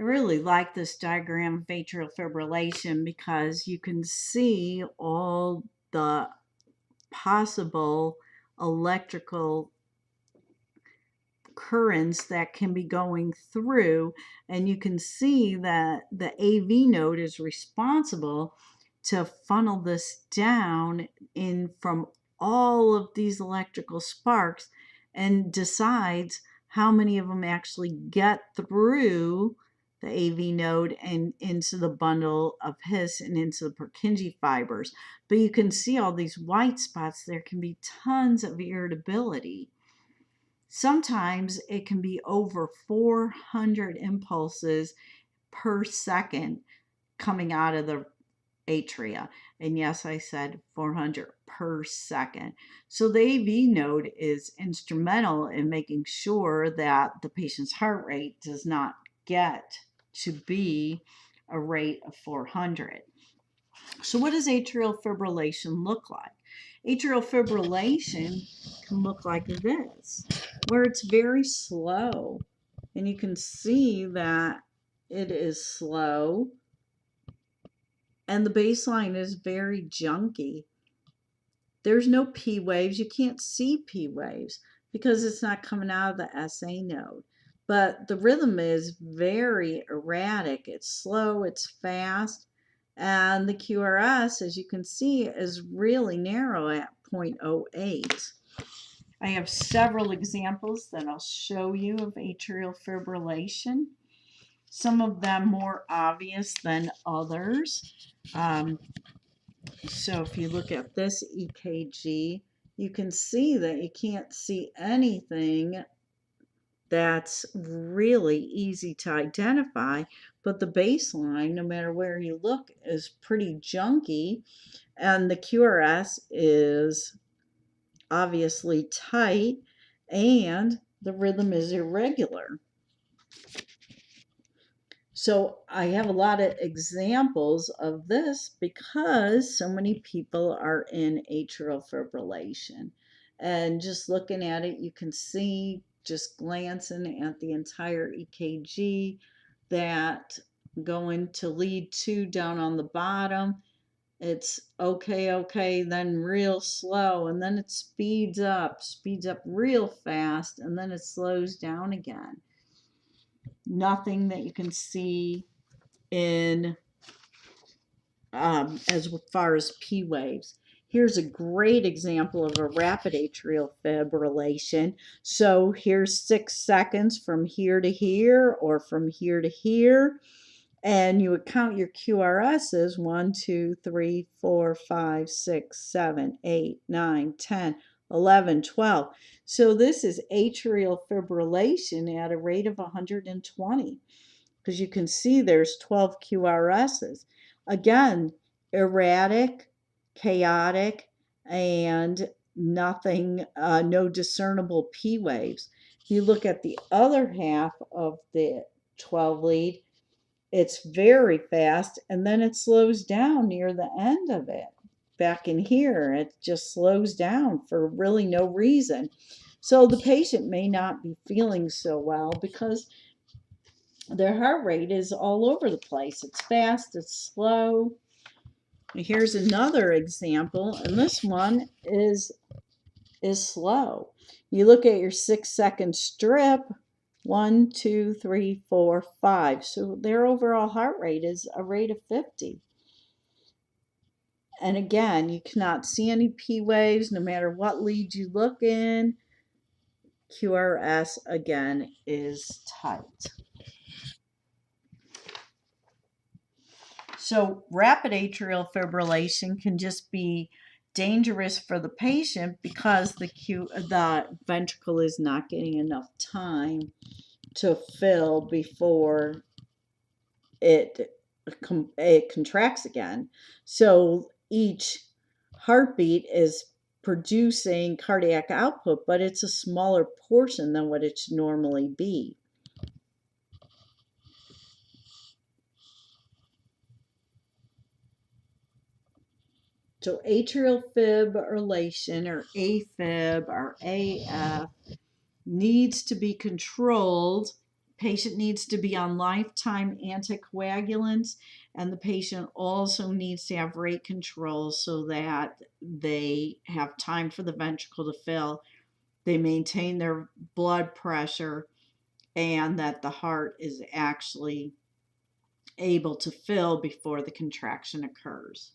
I really like this diagram of atrial fibrillation because you can see all the possible electrical currents that can be going through, and you can see that the AV node is responsible to funnel this down in from all of these electrical sparks and decides how many of them actually get through the AV node and into the bundle of His and into the Purkinje fibers. But you can see all these white spots. There can be tons of irritability. Sometimes it can be over 400 impulses per second coming out of the atria. And yes, I said 400 per second. So the AV node is instrumental in making sure that the patient's heart rate does not get to be a rate of 400. So what does atrial fibrillation look like? Atrial fibrillation can look like this, where it's very slow. And you can see that it is slow and the baseline is very junky. There's no P waves. You can't see P waves because it's not coming out of the SA node. But the rhythm is very erratic. It's slow, it's fast, and the QRS, as you can see, is really narrow at 0.08. I have several examples that I'll show you of atrial fibrillation, some of them more obvious than others. So if you look at this EKG, you can see that you can't see anything that's really easy to identify, but the baseline, no matter where you look, is pretty junky, and the QRS is obviously tight, and the rhythm is irregular. So I have a lot of examples of this because so many people are in atrial fibrillation. And just looking at it, you can see, just glancing at the entire EKG, that going to lead 2 down on the bottom, it's okay, then real slow, and then it speeds up real fast, and then it slows down again. Nothing that you can see in as far as P waves. Here's a great example of a rapid atrial fibrillation. So here's 6 seconds from here to here or from here to here. And you would count your QRSs 1, 2, 3, 4, 5, 6, 7, 8, 9, 10, 11, 12. So this is atrial fibrillation at a rate of 120 because you can see there's 12 QRSs. Again, erratic, chaotic, and nothing, no discernible P waves. If you look at the other half of the 12 lead, it's very fast, and then it slows down near the end of it. Back in here, it just slows down for really no reason. So the patient may not be feeling so well because their heart rate is all over the place. It's fast, it's slow. Here's another example, and this one is slow. You look at your 6-second strip, 1, 2, 3, 4, 5. So their overall heart rate is a rate of 50. And again, you cannot see any P waves no matter what lead you look in. QRS again is tight. So rapid atrial fibrillation can just be dangerous for the patient because the ventricle is not getting enough time to fill before it contracts again. So each heartbeat is producing cardiac output, but it's a smaller portion than what it should normally be. So atrial fibrillation, or AFib, or AF, needs to be controlled Patient needs to be on lifetime anticoagulants, and the patient also needs to have rate control so that they have time for the ventricle to fill, they maintain their blood pressure, and that the heart is actually able to fill before the contraction occurs.